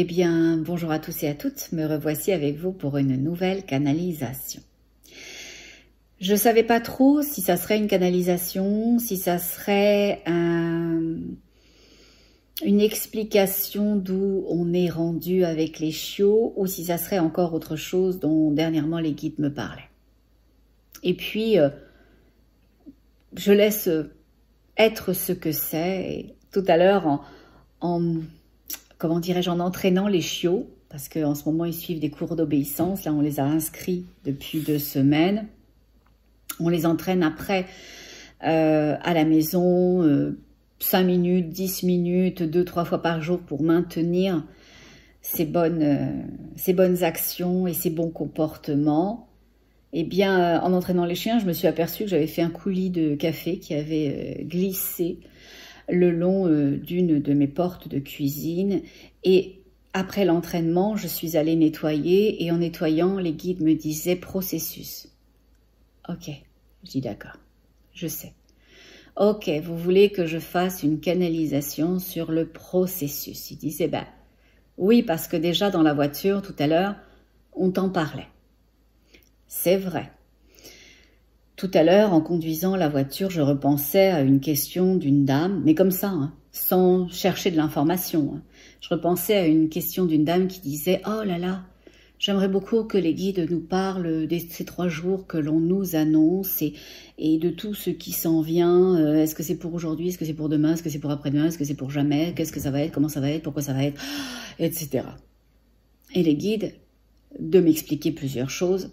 Eh bien, bonjour à tous et à toutes, me revoici avec vous pour une nouvelle canalisation. Je ne savais pas trop si ça serait une canalisation, si ça serait une explication d'où on est rendu avec les chiots, ou si ça serait encore autre chose dont dernièrement les guides me parlaient. Et puis, je laisse être ce que c'est. Et tout à l'heure, comment dirais-je, en entraînant les chiots, parce qu'en ce moment, ils suivent des cours d'obéissance. Là, on les a inscrits depuis 2 semaines. On les entraîne après à la maison, 5 minutes, 10 minutes, 2-3 fois par jour pour maintenir ces bonnes actions et ces bons comportements. Eh bien, en entraînant les chiens, je me suis aperçue que j'avais fait un coulis de café qui avait glissé le long d'une de mes portes de cuisine. Et après l'entraînement, je suis allée nettoyer et en nettoyant, les guides me disaient processus. Ok, je dis d'accord, je sais. Ok, vous voulez que je fasse une canalisation sur le processus. Ils disaient, ben oui, parce que déjà dans la voiture, tout à l'heure, on t'en parlait. C'est vrai. Tout à l'heure, en conduisant la voiture, je repensais à une question d'une dame, mais comme ça, hein, sans chercher de l'information. Hein. Je repensais à une question d'une dame qui disait « Oh là là, j'aimerais beaucoup que les guides nous parlent de ces 3 jours que l'on nous annonce et de tout ce qui s'en vient. Est-ce que c'est pour aujourd'hui? Est-ce que c'est pour demain? Est-ce que c'est pour après-demain? Est-ce que c'est pour jamais? Qu'est-ce que ça va être? Comment ça va être? Pourquoi ça va être? Etc. » Et les guides, de m'expliquer plusieurs choses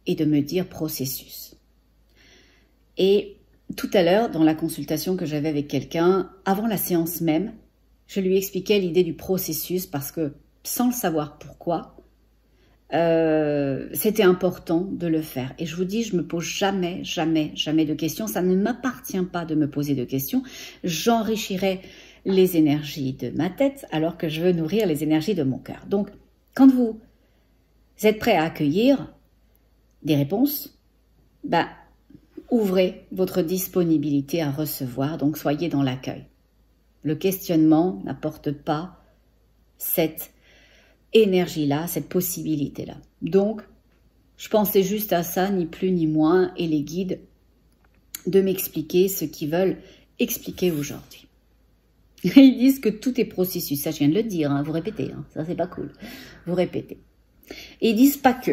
et de me dire « processus ». Et tout à l'heure, dans la consultation que j'avais avec quelqu'un, avant la séance même, je lui expliquais l'idée du processus parce que, sans le savoir pourquoi, c'était important de le faire. Et je vous dis, je me pose jamais de questions. Ça ne m'appartient pas de me poser de questions. J'enrichirai les énergies de ma tête alors que je veux nourrir les énergies de mon cœur. Donc, quand vous êtes prêt à accueillir des réponses, ben, ouvrez votre disponibilité à recevoir, donc soyez dans l'accueil. Le questionnement n'apporte pas cette énergie-là, cette possibilité-là. Donc, je pensais juste à ça, ni plus ni moins, et les guides de m'expliquer ce qu'ils veulent expliquer aujourd'hui. Ils disent que tout est processus, ça je viens de le dire, hein, vous répétez, hein, ça c'est pas cool, vous répétez. Et ils disent pas que.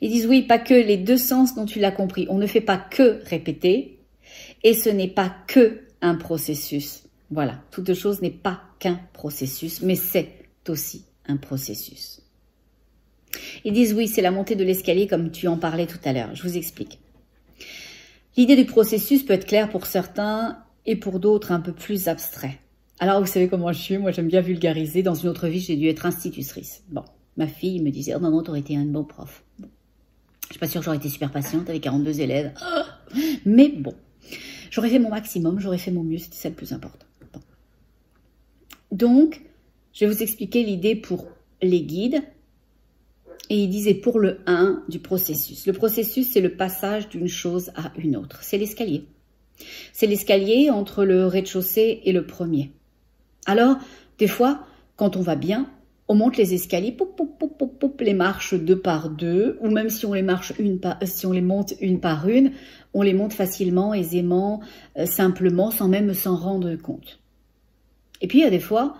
Ils disent oui, pas que, les 2 sens dont tu l'as compris. On ne fait pas que répéter et ce n'est pas que un processus. Voilà, toute chose n'est pas qu'un processus, mais c'est aussi un processus. Ils disent oui, c'est la montée de l'escalier comme tu en parlais tout à l'heure. Je vous explique. L'idée du processus peut être claire pour certains et pour d'autres un peu plus abstrait. Alors vous savez comment je suis, moi j'aime bien vulgariser. Dans une autre vie, j'ai dû être institutrice. Bon. Ma fille me disait « Oh maman, t'aurais été un bon prof. » Bon. Je ne suis pas sûre que j'aurais été super patiente avec 42 élèves. Mais bon, j'aurais fait mon maximum, j'aurais fait mon mieux, c'était ça le plus important. Bon. Donc, je vais vous expliquer l'idée pour les guides. Et ils disaient pour le 1 du processus. Le processus, c'est le passage d'une chose à une autre. C'est l'escalier. C'est l'escalier entre le rez-de-chaussée et le premier. Alors, des fois, quand on va bien, on monte les escaliers, les marches 2 par 2, ou même si on les monte une par une, on les monte facilement, aisément, simplement, sans même s'en rendre compte. Et puis il y a des fois,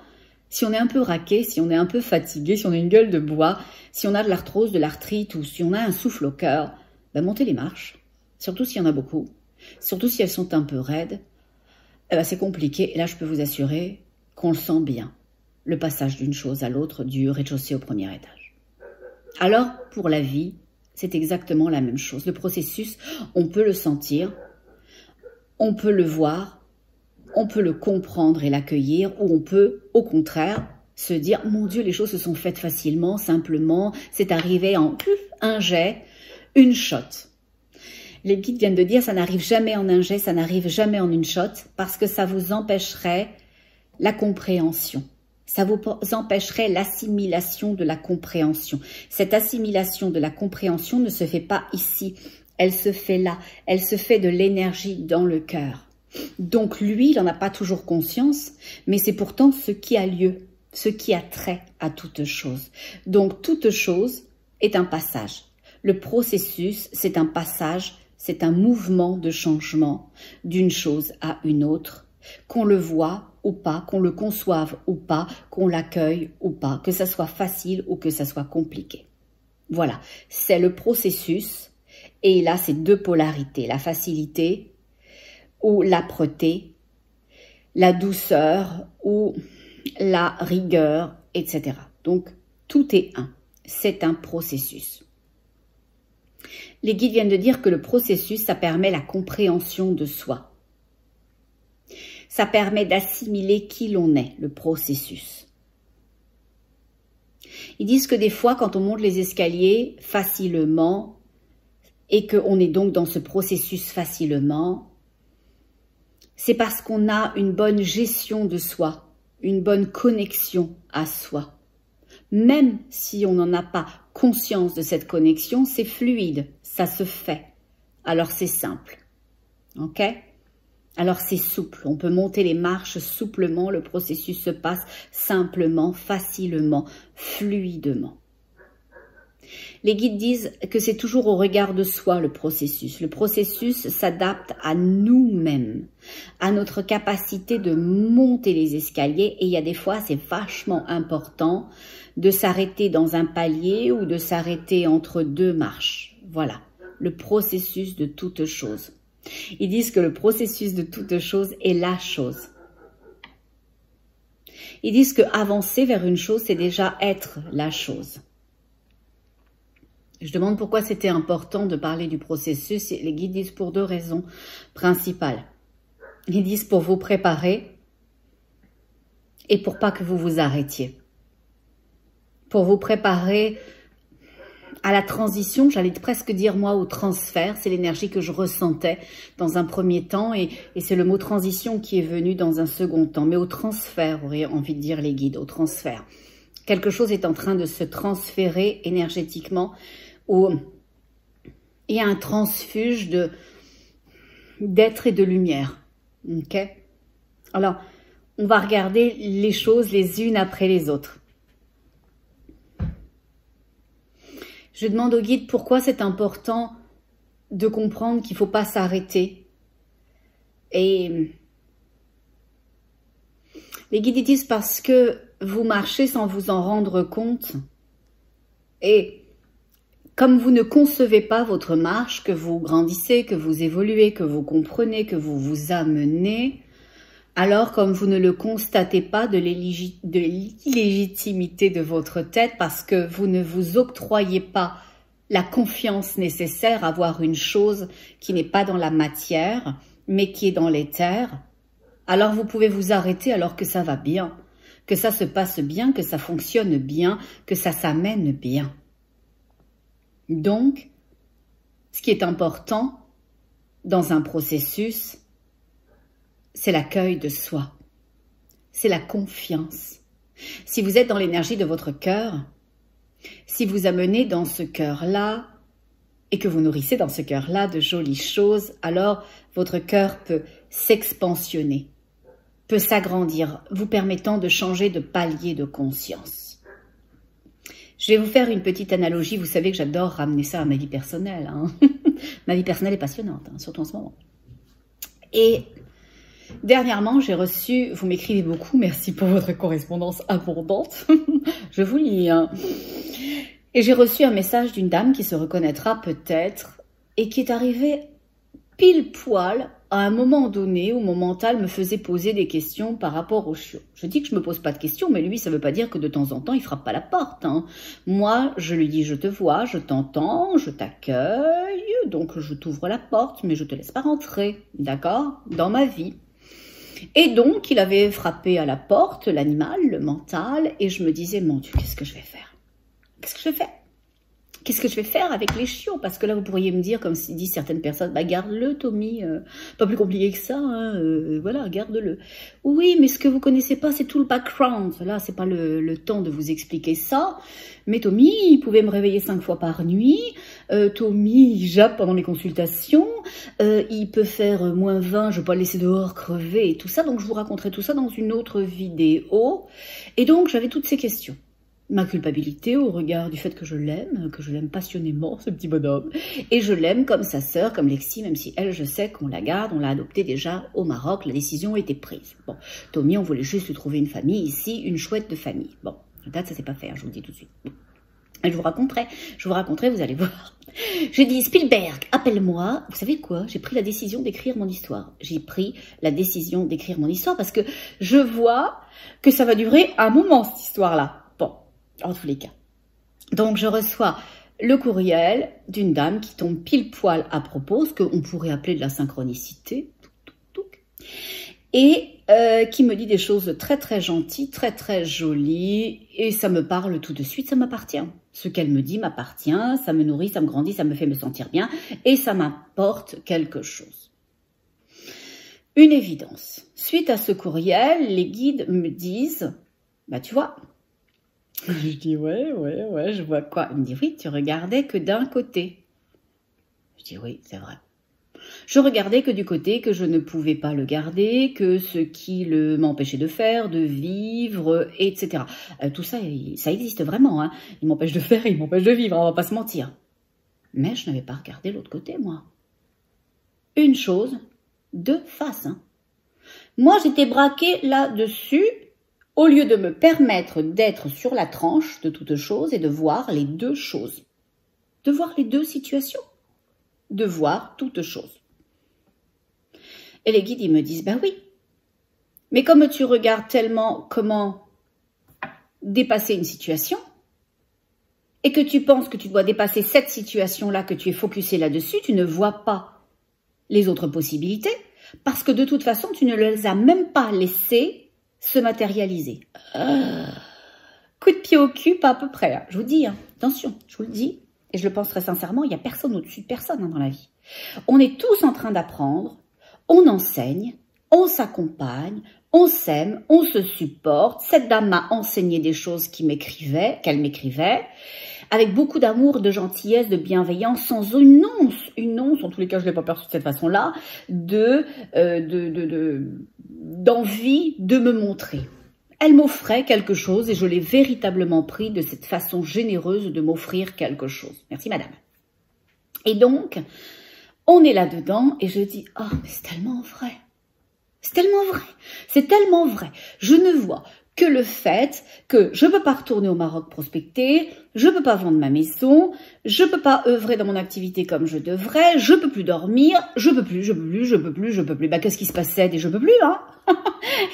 si on est un peu raqué, si on est un peu fatigué, si on a une gueule de bois, si on a de l'arthrose, de l'arthrite, ou si on a un souffle au cœur, ben montez les marches, surtout s'il y en a beaucoup, surtout si elles sont un peu raides, ben c'est compliqué, et là je peux vous assurer qu'on le sent bien. Le passage d'une chose à l'autre, du rez-de-chaussée au premier étage. Alors, pour la vie, c'est exactement la même chose. Le processus, on peut le sentir, on peut le voir, on peut le comprendre et l'accueillir, ou on peut, au contraire, se dire « Mon Dieu, les choses se sont faites facilement, simplement, c'est arrivé en un jet, une shot ». Les guides viennent de dire « Ça n'arrive jamais en un jet, ça n'arrive jamais en une shot », parce que ça vous empêcherait la compréhension. Ça vous empêcherait l'assimilation de la compréhension. Cette assimilation de la compréhension ne se fait pas ici, elle se fait là, elle se fait de l'énergie dans le cœur. Donc lui, il n'en a pas toujours conscience, mais c'est pourtant ce qui a lieu. ce qui a trait à toute chose. Donc, toute chose est un passage. Le processus, c'est un passage, c'est un mouvement de changement d'une chose à une autre, qu'on le voit ou pas, qu'on le conçoive ou pas, qu'on l'accueille ou pas, que ça soit facile ou que ça soit compliqué. Voilà, c'est le processus. Et là, c'est deux polarités, la facilité ou l'âpreté, la douceur ou la rigueur, etc. Donc, tout est un. C'est un processus. Les guides viennent de dire que le processus, ça permet la compréhension de soi. Ça permet d'assimiler qui l'on est, le processus. Ils disent que des fois, quand on monte les escaliers facilement, et qu'on est donc dans ce processus facilement, c'est parce qu'on a une bonne gestion de soi, une bonne connexion à soi. Même si on n'en a pas conscience de cette connexion, c'est fluide, ça se fait. Alors c'est simple, ok? Alors c'est souple, on peut monter les marches souplement, le processus se passe simplement, facilement, fluidement. Les guides disent que c'est toujours au regard de soi le processus. Le processus s'adapte à nous-mêmes, à notre capacité de monter les escaliers. Et il y a des fois, c'est vachement important de s'arrêter dans un palier ou de s'arrêter entre deux marches. Voilà, le processus de toute chose. Ils disent que le processus de toute chose est la chose. Ils disent que avancer vers une chose, c'est déjà être la chose. Je demande pourquoi c'était important de parler du processus. Les guides disent pour deux raisons principales. Ils disent pour vous préparer et pour pas que vous vous arrêtiez. Pour vous préparer à la transition, j'allais presque dire moi au transfert. C'est l'énergie que je ressentais dans un premier temps et c'est le mot transition qui est venu dans un second temps. Mais au transfert, auraient envie de dire les guides, au transfert. Quelque chose est en train de se transférer énergétiquement. Où il y a un transfuge d'être et de lumière. Ok? Alors, on va regarder les choses les unes après les autres. Je demande au guide pourquoi c'est important de comprendre qu'il ne faut pas s'arrêter. Et les guides disent parce que vous marchez sans vous en rendre compte. Et comme vous ne concevez pas votre marche, que vous grandissez, que vous évoluez, que vous comprenez, que vous vous amenez, alors comme vous ne le constatez pas de l'illégitimité de votre tête parce que vous ne vous octroyez pas la confiance nécessaire à voir une chose qui n'est pas dans la matière, mais qui est dans l'éther, alors vous pouvez vous arrêter alors que ça va bien, que ça se passe bien, que ça fonctionne bien, que ça s'amène bien. Donc, ce qui est important dans un processus, c'est l'accueil de soi, c'est la confiance. Si vous êtes dans l'énergie de votre cœur, si vous amenez dans ce cœur-là et que vous nourrissez dans ce cœur-là de jolies choses, alors votre cœur peut s'expansionner, peut s'agrandir, vous permettant de changer de palier de conscience. Je vais vous faire une petite analogie. Vous savez que j'adore ramener ça à ma vie personnelle. Hein. Ma vie personnelle est passionnante, hein, surtout en ce moment. Et dernièrement, j'ai reçu, vous m'écrivez beaucoup, merci pour votre correspondance abondante. Je vous lis. Hein. Et j'ai reçu un message d'une dame qui se reconnaîtra peut-être et qui est arrivée pile poil à un moment donné où mon mental me faisait poser des questions par rapport au chiot. Je dis que je me pose pas de questions, mais lui, ça veut pas dire que de temps en temps, il frappe pas la porte. Hein. Moi, je lui dis, je te vois, je t'entends, je t'accueille, donc je t'ouvre la porte, mais je te laisse pas rentrer, d'accord, dans ma vie. Et donc, il avait frappé à la porte, l'animal, le mental, et je me disais, mon Dieu, qu'est-ce que je vais faire? Qu'est-ce que je fais? Qu'est-ce que je vais faire avec les chiots? Parce que là, vous pourriez me dire, comme disent certaines personnes, bah garde-le, Tommy, pas plus compliqué que ça, hein, voilà, garde-le. Oui, mais ce que vous connaissez pas, c'est tout le background. Là, c'est pas le temps de vous expliquer ça. Mais Tommy, il pouvait me réveiller 5 fois par nuit. Tommy, il jappe pendant les consultations. Il peut faire -20, je vais pas le laisser dehors crever et tout ça. Donc, je vous raconterai tout ça dans une autre vidéo. Et donc, j'avais toutes ces questions. Ma culpabilité au regard du fait que je l'aime passionnément, ce petit bonhomme. Et je l'aime comme sa sœur, comme Lexi, même si elle, je sais qu'on la garde, on l'a adoptée déjà au Maroc, la décision a été prise. Bon, Tommy, on voulait juste lui trouver une famille ici, une chouette de famille. Bon, à date, ça s'est pas fait, hein, je vous le dis tout de suite. Bon. Et je vous raconterai, vous allez voir. Je dis, Spielberg, appelle-moi. Vous savez quoi? J'ai pris la décision d'écrire mon histoire. J'ai pris la décision d'écrire mon histoire parce que je vois que ça va durer un moment, cette histoire-là. En tous les cas. Donc, je reçois le courriel d'une dame qui tombe pile poil à propos, ce qu'on pourrait appeler de la synchronicité, et qui me dit des choses très très gentilles, très très jolies, et ça me parle tout de suite, ça m'appartient. Ce qu'elle me dit m'appartient, ça me nourrit, ça me grandit, ça me fait me sentir bien, et ça m'apporte quelque chose. Une évidence. Suite à ce courriel, les guides me disent, bah tu vois, je dis, ouais, je vois quoi? Il me dit, oui, tu regardais que d'un côté. Je dis, oui, c'est vrai. Je regardais que du côté que je ne pouvais pas le garder, que ce qui m'empêchait de faire, de vivre, etc. Tout ça, ça existe vraiment. Hein. Il m'empêche de faire et il m'empêche de vivre, on va pas se mentir. Mais je n'avais pas regardé l'autre côté, moi. Une chose, deux faces. Hein. Moi, j'étais braquée là-dessus, au lieu de me permettre d'être sur la tranche de toute chose et de voir les deux choses. De voir les deux situations. De voir toute chose. Et les guides, ils me disent, ben oui. Mais comme tu regardes tellement comment dépasser une situation, et que tu penses que tu dois dépasser cette situation-là, que tu es focusé là-dessus, tu ne vois pas les autres possibilités, parce que de toute façon, tu ne les as même pas laissées se matérialiser. Coup de pied au cul, pas à peu près. Hein. Je vous dis, hein, attention, je vous le dis, et je le pense très sincèrement, il n'y a personne au-dessus de personne hein, dans la vie. On est tous en train d'apprendre, on enseigne, on s'accompagne, on s'aime, on se supporte. Cette dame m'a enseigné des choses qu'elle m'écrivait, avec beaucoup d'amour, de gentillesse, de bienveillance, sans une once, en tous les cas je ne l'ai pas perçu de cette façon-là, d'envie de me montrer. Elle m'offrait quelque chose et je l'ai véritablement pris de cette façon généreuse de m'offrir quelque chose. Merci madame. Et donc, on est là-dedans et je dis, oh mais c'est tellement vrai. C'est tellement vrai. C'est tellement vrai. Je ne vois que le fait que je ne peux pas retourner au Maroc prospecter, je ne peux pas vendre ma maison, je ne peux pas œuvrer dans mon activité comme je devrais, je ne peux plus dormir, je peux plus. Bah, qu'est-ce qui se passait? Et je peux plus, hein?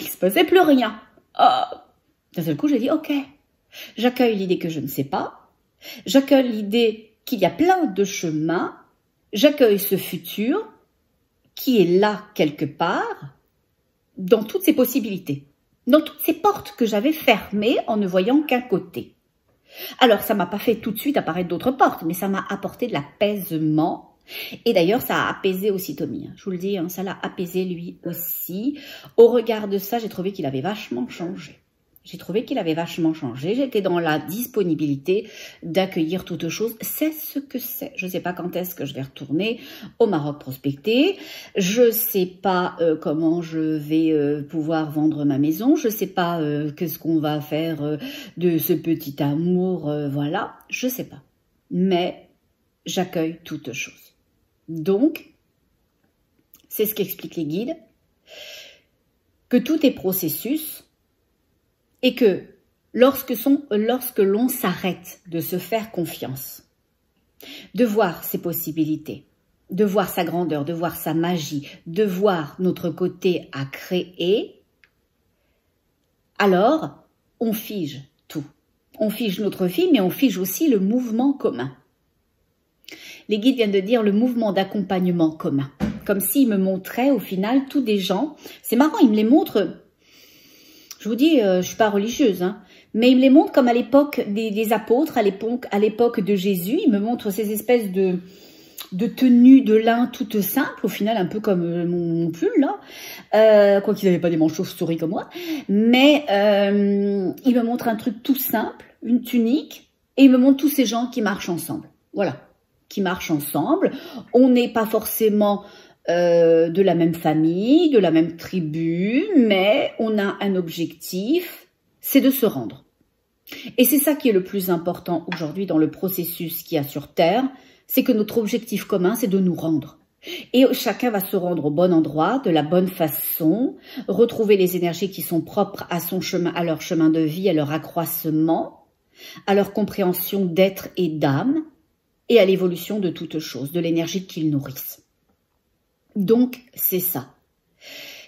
Il se passait plus rien. Oh. D'un seul coup, j'ai dit, ok, j'accueille l'idée que je ne sais pas, j'accueille l'idée qu'il y a plein de chemins, j'accueille ce futur qui est là quelque part, dans toutes ses possibilités. Dans toutes ces portes que j'avais fermées en ne voyant qu'un côté. Alors, ça m'a pas fait tout de suite apparaître d'autres portes, mais ça m'a apporté de l'apaisement. Et d'ailleurs, ça a apaisé aussi Tommy. Hein. Je vous le dis, hein, ça l'a apaisé lui aussi. Au regard de ça, j'ai trouvé qu'il avait vachement changé. J'étais dans la disponibilité d'accueillir toute chose. C'est ce que c'est. Je ne sais pas quand est-ce que je vais retourner au Maroc prospecter. Je ne sais pas comment je vais pouvoir vendre ma maison. Je ne sais pas qu'est-ce qu'on va faire de ce petit amour. Voilà, je ne sais pas. Mais j'accueille toute chose. Donc, c'est ce qu'expliquent les guides. Que tout est processus. Et que lorsque l'on s'arrête de se faire confiance, de voir ses possibilités, de voir sa grandeur, de voir sa magie, de voir notre côté à créer, alors on fige tout. On fige notre vie, mais on fige aussi le mouvement commun. Les guides viennent de dire le mouvement d'accompagnement commun. Comme s'ils me montraient au final tous des gens. C'est marrant, ils me les montrent. Je vous dis, je suis pas religieuse, hein, mais il me les montre comme à l'époque des apôtres, à l'époque de Jésus. Il me montre ces espèces de tenues de lin toutes simples, au final un peu comme mon pull là, quoi qu'ils n'avaient pas des manches chauves-souris comme moi, mais il me montre un truc tout simple, une tunique, et il me montre tous ces gens qui marchent ensemble, voilà, qui marchent ensemble. On n'est pas forcément de la même famille, de la même tribu, mais on a un objectif, c'est de se rendre. Et c'est ça qui est le plus important aujourd'hui dans le processus qu'il y a sur Terre, c'est que notre objectif commun, c'est de nous rendre. Et chacun va se rendre au bon endroit, de la bonne façon, retrouver les énergies qui sont propres à son chemin, à leur chemin de vie, à leur accroissement, à leur compréhension d'être et d'âme, et à l'évolution de toute chose, de l'énergie qu'ils nourrissent. Donc, c'est ça.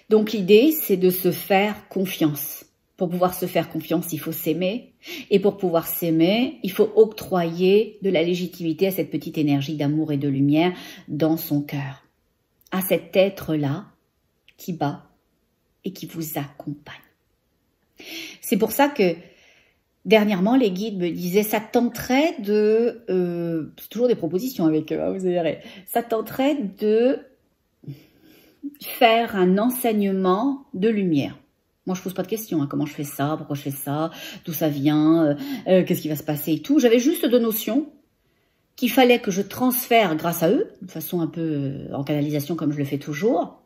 Donc, l'idée, c'est de se faire confiance. Pour pouvoir se faire confiance, il faut s'aimer. Et pour pouvoir s'aimer, il faut octroyer de la légitimité à cette petite énergie d'amour et de lumière dans son cœur. À cet être-là qui bat et qui vous accompagne. C'est pour ça que, dernièrement, les guides me disaient, ça tenterait de... c'est toujours des propositions avec eux, hein, vous verrez. Ça tenterait de faire un enseignement de lumière. Moi, je pose pas de questions, hein, comment je fais ça, pourquoi je fais ça, d'où ça vient, qu'est-ce qui va se passer et tout. J'avais juste deux notions qu'il fallait que je transfère grâce à eux, de façon un peu en canalisation comme je le fais toujours.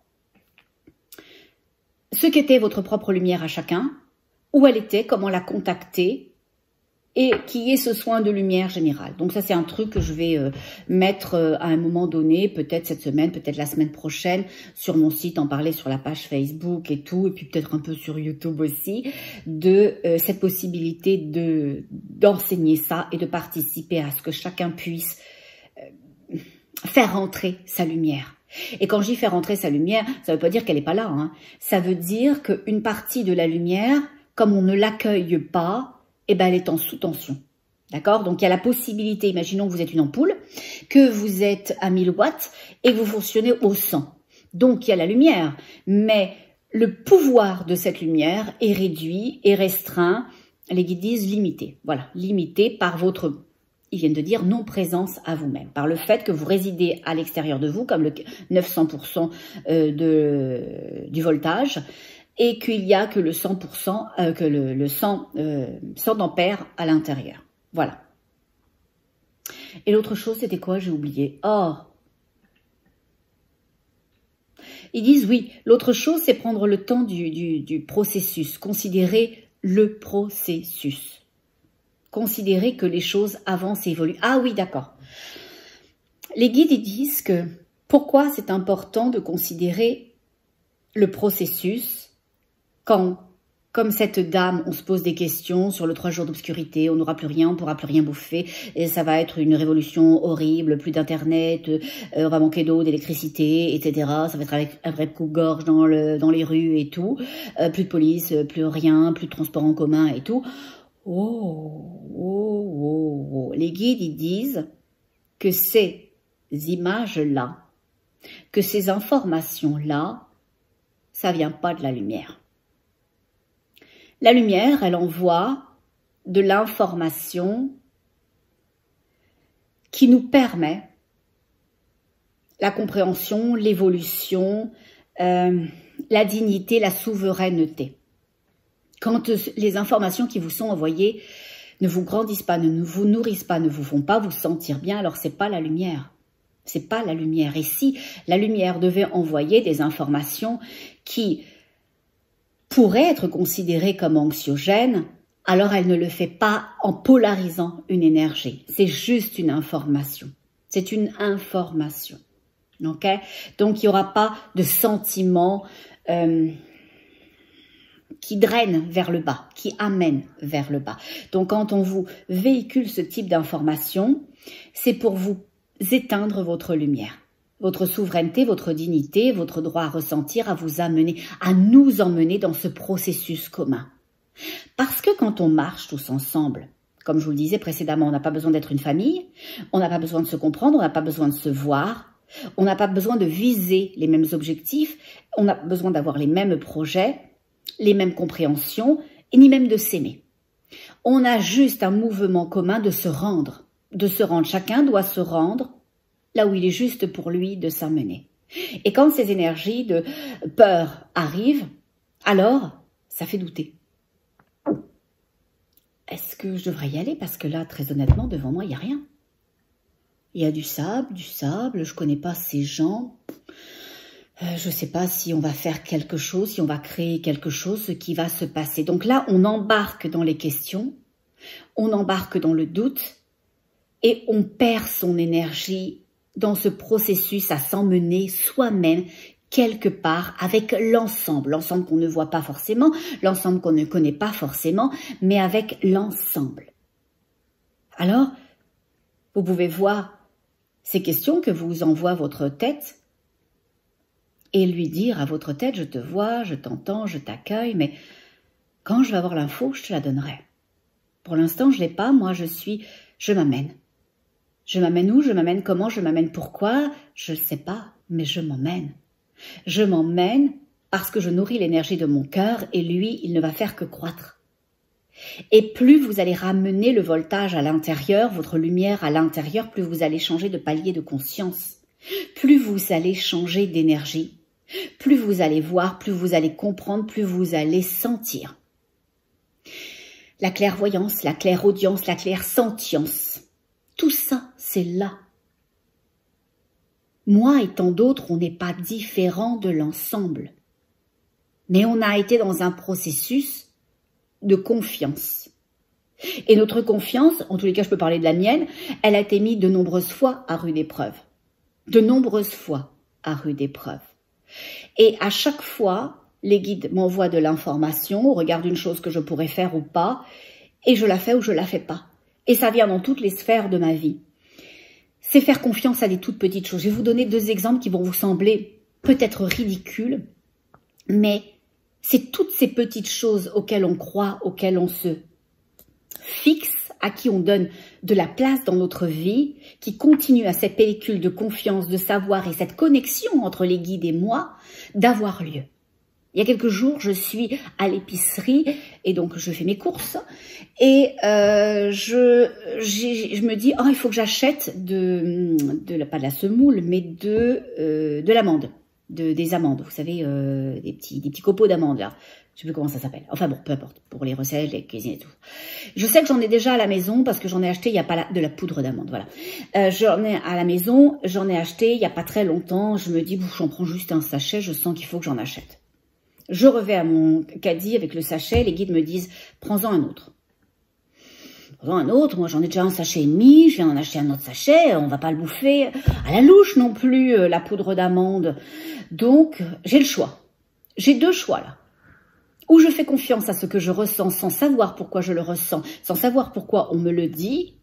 Ce qu'était votre propre lumière à chacun, où elle était, comment la contacter, et qui est ce soin de lumière général. Donc ça, c'est un truc que je vais mettre à un moment donné, peut-être cette semaine, peut-être la semaine prochaine, sur mon site, en parler sur la page Facebook et tout, et puis peut-être un peu sur YouTube aussi, de cette possibilité d'enseigner ça et de participer à ce que chacun puisse faire rentrer sa lumière. Et quand je dis faire rentrer sa lumière, ça ne veut pas dire qu'elle n'est pas là, hein. Ça veut dire qu'une partie de la lumière, comme on ne l'accueille pas, eh ben, elle est en sous-tension. D'accord? Donc, il y a la possibilité, imaginons que vous êtes une ampoule, que vous êtes à 1000 watts et que vous fonctionnez au 100. Donc, il y a la lumière, mais le pouvoir de cette lumière est réduit et restreint, les guides disent limité. Voilà, limité par votre, ils viennent de dire, non-présence à vous-même. Par le fait que vous résidez à l'extérieur de vous, comme le 900% du voltage, et qu'il n'y a que le 100%, que le 100 ampères à l'intérieur. Voilà. Et l'autre chose, c'était quoi? J'ai oublié. Oh! Ils disent, oui, l'autre chose, c'est prendre le temps du processus, considérer le processus. Considérer que les choses avancent et évoluent. Ah oui, d'accord. Les guides, ils disent que pourquoi c'est important de considérer le processus quand, comme cette dame, on se pose des questions sur le 3 jours d'obscurité, on n'aura plus rien, on ne pourra plus rien bouffer, et ça va être une révolution horrible, plus d'internet, on va manquer d'eau, d'électricité, etc. Ça va être avec un vrai coupe-gorge dans les rues et tout, plus de police, plus rien, plus de transport en commun et tout. Oh. Les guides, ils disent que ces images-là, que ces informations-là, ça vient pas de la lumière. La lumière, elle envoie de l'information qui nous permet la compréhension, l'évolution, la dignité, la souveraineté. Quand les informations qui vous sont envoyées ne vous grandissent pas, ne vous nourrissent pas, ne vous font pas vous sentir bien, alors c'est pas la lumière. C'est pas la lumière. Et si la lumière devait envoyer des informations qui pourrait être considérée comme anxiogène, alors elle ne le fait pas en polarisant une énergie. C'est juste une information. C'est une information. Ok? Donc, il n'y aura pas de sentiment qui draine vers le bas, qui amène vers le bas. Donc, quand on vous véhicule ce type d'information, c'est pour vous éteindre votre lumière. Votre souveraineté, votre dignité, votre droit à ressentir, à vous amener, à nous emmener dans ce processus commun. Parce que quand on marche tous ensemble, comme je vous le disais précédemment, on n'a pas besoin d'être une famille, on n'a pas besoin de se comprendre, on n'a pas besoin de se voir, on n'a pas besoin de viser les mêmes objectifs, on a besoin d'avoir les mêmes projets, les mêmes compréhensions, et ni même de s'aimer. On a juste un mouvement commun de se rendre. De se rendre. Chacun doit se rendre là où il est juste pour lui de s'amener. Et quand ces énergies de peur arrivent, alors ça fait douter. Est-ce que je devrais y aller? Parce que là, très honnêtement, devant moi, il n'y a rien. Il y a du sable, je ne connais pas ces gens. Je ne sais pas si on va faire quelque chose, si on va créer quelque chose, ce qui va se passer. Donc là, on embarque dans les questions, on embarque dans le doute et on perd son énergie dans ce processus à s'emmener soi-même quelque part avec l'ensemble. L'ensemble qu'on ne voit pas forcément, l'ensemble qu'on ne connaît pas forcément, mais avec l'ensemble. Alors, vous pouvez voir ces questions que vous envoie votre tête et lui dire à votre tête, je te vois, je t'entends, je t'accueille, mais quand je vais avoir l'info, je te la donnerai. Pour l'instant, je ne l'ai pas, moi je m'amène. Je m'amène où? Je m'amène comment? Je m'amène pourquoi? Je ne sais pas, mais je m'emmène. Je m'emmène parce que je nourris l'énergie de mon cœur et lui, il ne va faire que croître. Et plus vous allez ramener le voltage à l'intérieur, votre lumière à l'intérieur, plus vous allez changer de palier de conscience. Plus vous allez changer d'énergie. Plus vous allez voir, plus vous allez comprendre, plus vous allez sentir. La clairvoyance, la clairaudience, la clairsentience. Tout ça, c'est là. Moi et tant d'autres, on n'est pas différents de l'ensemble. Mais on a été dans un processus de confiance. Et notre confiance, en tous les cas je peux parler de la mienne, elle a été mise de nombreuses fois à rude épreuve. De nombreuses fois à rude épreuve. Et à chaque fois, les guides m'envoient de l'information au regard d'une chose que je pourrais faire ou pas, et je la fais ou je la fais pas. Et ça vient dans toutes les sphères de ma vie. C'est faire confiance à des toutes petites choses. Je vais vous donner 2 exemples qui vont vous sembler peut-être ridicules, mais c'est toutes ces petites choses auxquelles on croit, auxquelles on se fixe, à qui on donne de la place dans notre vie, qui continuent à cette pellicule de confiance, de savoir et cette connexion entre les guides et moi d'avoir lieu. Il y a quelques jours, je suis à l'épicerie et donc je fais mes courses et je me dis, oh, il faut que j'achète pas de la semoule, mais de l'amande, des amandes, vous savez, des petits copeaux d'amandes là. Je sais plus comment ça s'appelle. Enfin bon, peu importe, pour les recettes, les cuisines et tout. Je sais que j'en ai déjà à la maison parce que j'en ai acheté, il n'y a pas de la poudre d'amande, voilà. J'en ai à la maison, j'en ai acheté il n'y a pas très longtemps. Je me dis, j'en prends juste un sachet, je sens qu'il faut que j'en achète. Je revais à mon caddie avec le sachet, les guides me disent, prends-en un autre. Prends-en un autre, moi j'en ai déjà un sachet et demi, je viens d'en acheter un autre sachet, on va pas le bouffer à la louche non plus, la poudre d'amande. Donc, j'ai le choix. J'ai 2 choix là. Ou je fais confiance à ce que je ressens sans savoir pourquoi je le ressens, sans savoir pourquoi on me le dit,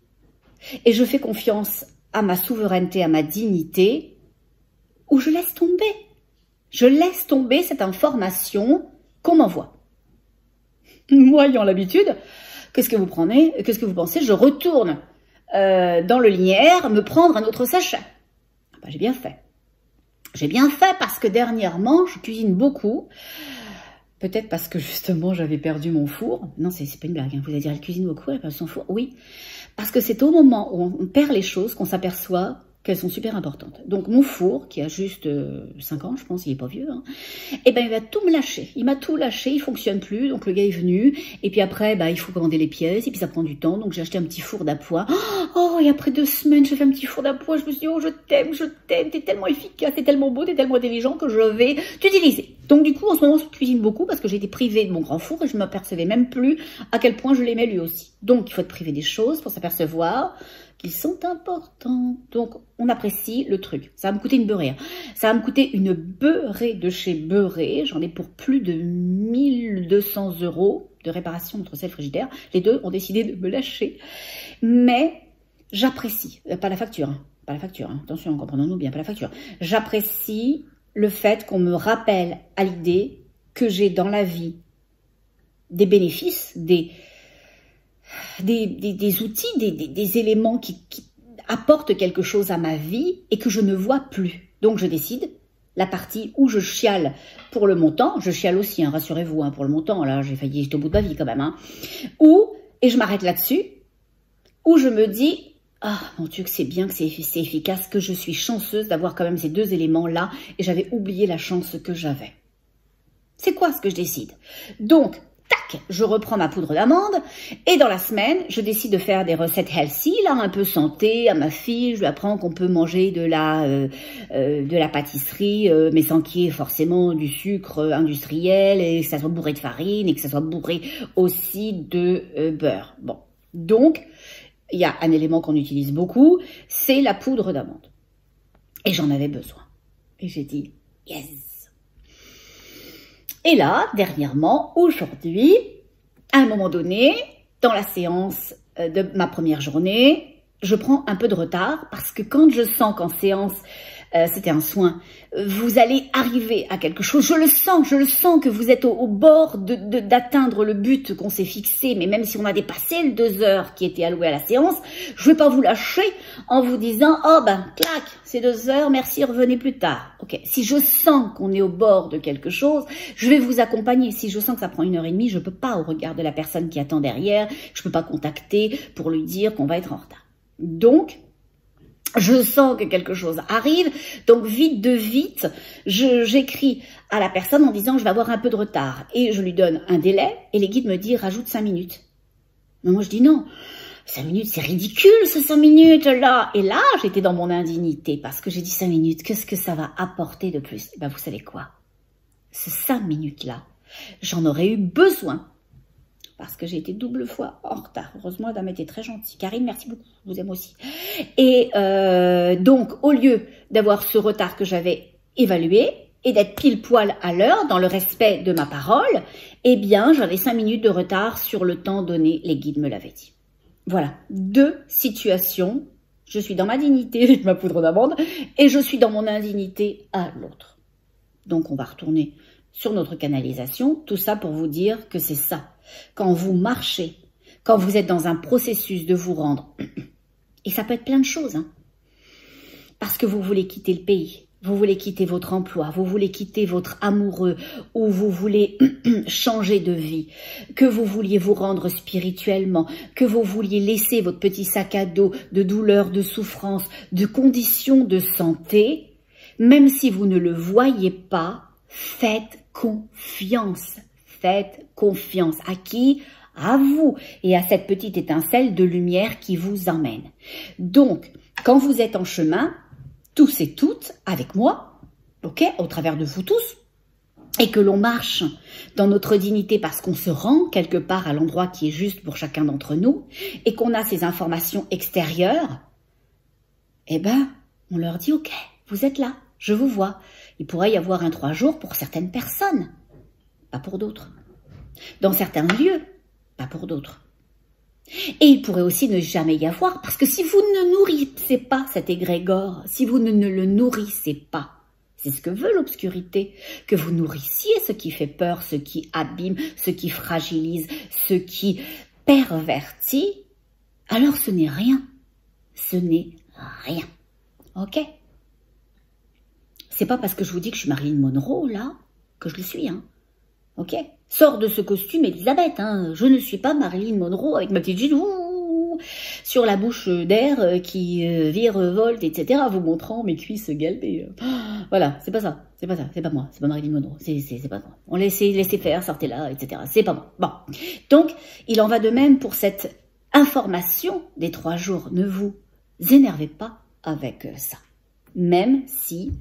et je fais confiance à ma souveraineté, à ma dignité, ou je laisse tomber. Je laisse tomber cette information qu'on m'envoie. Moi, ayant l'habitude, qu'est-ce que vous pensez? Je retourne dans le linéaire me prendre un autre sachet. Ben, j'ai bien fait. J'ai bien fait parce que dernièrement, je cuisine beaucoup. Peut-être parce que justement, j'avais perdu mon four. Non, c'est pas une blague. Hein. Vous allez dire, elle cuisine beaucoup, elle a perdu son four. Oui, parce que c'est au moment où on perd les choses qu'on s'aperçoit qu'elles sont super importantes. Donc mon four, qui a juste 5 ans, je pense, il est pas vieux, hein, et ben il va tout me lâcher. Il m'a tout lâché, il fonctionne plus. Donc le gars est venu, et puis après, il faut commander les pièces, et puis ça prend du temps. Donc j'ai acheté un petit four d'appoint. Oh, et après 2 semaines, j'ai fait un petit four d'appoint. Je me suis dit, oh, je t'aime, t'es tellement efficace, t'es tellement beau, t'es tellement intelligent que je vais t'utiliser. Donc du coup, en ce moment, je cuisine beaucoup parce que j'ai été privée de mon grand four et je ne m'apercevais même plus à quel point je l'aimais lui aussi. Donc il faut être privé des choses pour s'apercevoir qu'ils sont importants. Donc, on apprécie le truc. Ça va me coûter une beurrée. Hein. Ça va me coûter une beurrée de chez Beurré. J'en ai pour plus de 1200 € de réparation entre celle frigidaire. Les 2 ont décidé de me lâcher. Mais j'apprécie. Pas la facture. Hein. Pas la facture. Hein. Attention, comprenons-nous bien. Pas la facture. J'apprécie le fait qu'on me rappelle à l'idée que j'ai dans la vie des bénéfices, des outils, des éléments qui apportent quelque chose à ma vie et que je ne vois plus. Donc je décide, la partie où je chiale pour le montant, je chiale aussi, hein, rassurez-vous, hein, pour le montant, là j'ai failli, j'étais au bout de ma vie quand même, hein, ou et je m'arrête là-dessus, ou je me dis, ah mon Dieu que c'est bien, que c'est efficace, que je suis chanceuse d'avoir quand même ces deux éléments-là, et j'avais oublié la chance que j'avais. C'est quoi ce que je décide? Donc, tac, je reprends ma poudre d'amande, et dans la semaine, je décide de faire des recettes healthy, là, un peu santé, à ma fille, je lui apprends qu'on peut manger de la pâtisserie, mais sans qu'il y ait forcément du sucre industriel, et que ça soit bourré de farine, et que ça soit bourré aussi de beurre. Bon, donc, il y a un élément qu'on utilise beaucoup, c'est la poudre d'amande. Et j'en avais besoin. Et j'ai dit, yes. Et là, dernièrement, aujourd'hui, à un moment donné, dans la séance de ma première journée, je prends un peu de retard parce que quand je sens qu'en séance, c'était un soin, vous allez arriver à quelque chose, je le sens que vous êtes au bord d'atteindre le but qu'on s'est fixé, mais même si on a dépassé les 2 heures qui étaient allouées à la séance, je vais pas vous lâcher en vous disant, oh ben, clac, c'est 2 heures, merci, revenez plus tard. Ok, si je sens qu'on est au bord de quelque chose, je vais vous accompagner. Si je sens que ça prend 1h30, je peux pas, au regard de la personne qui attend derrière, je peux pas contacter pour lui dire qu'on va être en retard. Donc, je sens que quelque chose arrive, donc vite de vite, j'écris à la personne en disant je vais avoir un peu de retard et je lui donne un délai et les guides me disent rajoute 5 minutes. Mais moi je dis non, 5 minutes c'est ridicule ce 5 minutes là. Et là j'étais dans mon indignité parce que j'ai dit 5 minutes, qu'est-ce que ça va apporter de plus? Ben vous savez quoi? Ce 5 minutes là, j'en aurais eu besoin. Parce que j'ai été double fois en retard. Heureusement, la dame était très gentille. Karine, merci beaucoup, je vous aime aussi. Et donc, au lieu d'avoir ce retard que j'avais évalué et d'être pile poil à l'heure, dans le respect de ma parole, eh bien, j'avais 5 minutes de retard sur le temps donné. Les guides me l'avaient dit. Voilà, 2 situations. Je suis dans ma dignité avec ma poudre d'amande et je suis dans mon indignité à l'autre. Donc, on va retourner sur notre canalisation. Tout ça pour vous dire que c'est ça. Quand vous marchez, quand vous êtes dans un processus de vous rendre, et ça peut être plein de choses, hein, parce que vous voulez quitter le pays, vous voulez quitter votre emploi, vous voulez quitter votre amoureux, ou vous voulez changer de vie, que vous vouliez vous rendre spirituellement, que vous vouliez laisser votre petit sac à dos de douleur, de souffrance, de conditions de santé, même si vous ne le voyez pas, faites confiance. Faites confiance. À qui? À vous et à cette petite étincelle de lumière qui vous emmène. Donc, quand vous êtes en chemin, tous et toutes, avec moi, ok, au travers de vous tous, et que l'on marche dans notre dignité parce qu'on se rend quelque part à l'endroit qui est juste pour chacun d'entre nous, et qu'on a ces informations extérieures, eh ben, on leur dit, ok, vous êtes là, je vous vois. Il pourrait y avoir un 3 jours pour certaines personnes. Pas pour d'autres. Dans certains lieux, pas pour d'autres. Et il pourrait aussi ne jamais y avoir, parce que si vous ne nourrissez pas cet égrégore, si vous ne le nourrissez pas, c'est ce que veut l'obscurité, que vous nourrissiez ce qui fait peur, ce qui abîme, ce qui fragilise, ce qui pervertit, alors ce n'est rien. Ce n'est rien. Ok? C'est pas parce que je vous dis que je suis Marilyn Monroe, là, que je le suis, hein. Ok, sors de ce costume, Elisabeth. Hein. Je ne suis pas Marilyn Monroe avec ma petite jean sur la bouche d'air qui virevolte, etc. vous montrant mes cuisses galbées. Voilà, c'est pas ça. C'est pas ça. C'est pas moi. C'est pas Marilyn Monroe. C'est pas moi. On laissez faire, sortez là, etc. C'est pas moi. Bon. Donc, il en va de même pour cette information des 3 jours. Ne vous énervez pas avec ça. Même si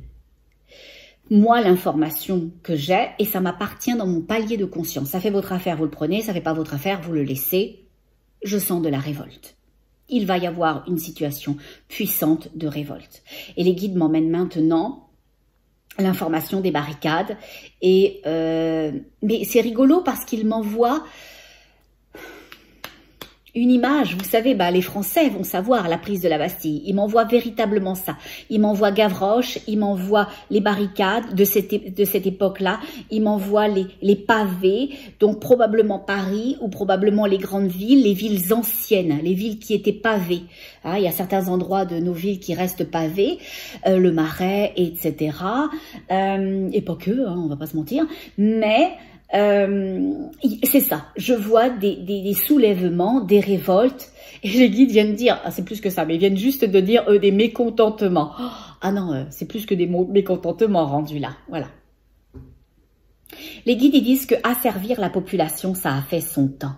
moi, l'information que j'ai, et ça m'appartient dans mon palier de conscience. Ça fait votre affaire, vous le prenez, ça fait pas votre affaire, vous le laissez. Je sens de la révolte. Il va y avoir une situation puissante de révolte. Et les guides m'emmènent maintenant l'information des barricades. Et mais c'est rigolo parce qu'ils m'envoient une image, vous savez, bah, les Français vont savoir la prise de la Bastille. Ils m'envoient véritablement ça. Ils m'envoient Gavroche, ils m'envoient les barricades de cette époque-là. Ils m'envoient les pavés, donc probablement Paris ou probablement les grandes villes, les villes anciennes, les villes qui étaient pavées. Ah, il y a certains endroits de nos villes qui restent pavés, le Marais, etc. Et pas que, hein, on va pas se mentir. Mais C'est ça, je vois des soulèvements, des révoltes, et les guides viennent dire, ah, c'est plus que ça, mais ils viennent juste de dire des mécontentements. Oh, ah non, c'est plus que des mécontentements rendus là, voilà. Les guides ils disent que asservir la population, ça a fait son temps.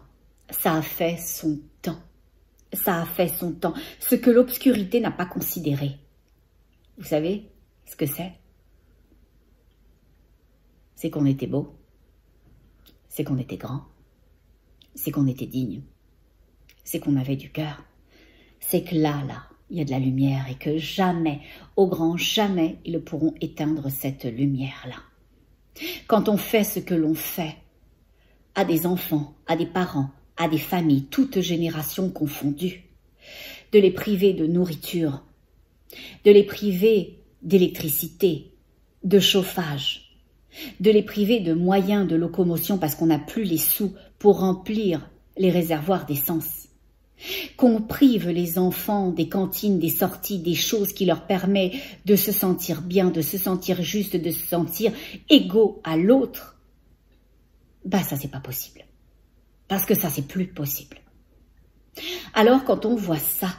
Ça a fait son temps. Ça a fait son temps. Ce que l'obscurité n'a pas considéré. Vous savez ce que c'est? C'est qu'on était beau. C'est qu'on était grand. C'est qu'on était digne. C'est qu'on avait du cœur. C'est que là, il y a de la lumière et que jamais, au grand jamais, ils ne pourront éteindre cette lumière-là. Quand on fait ce que l'on fait, à des enfants, à des parents, à des familles, toutes générations confondues, de les priver de nourriture, de les priver d'électricité, de chauffage, de les priver de moyens de locomotion parce qu'on n'a plus les sous pour remplir les réservoirs d'essence, qu'on prive les enfants des cantines, des sorties, des choses qui leur permettent de se sentir bien, de se sentir juste, de se sentir égaux à l'autre, bah ça c'est pas possible. Parce que ça c'est plus possible. Alors quand on voit ça,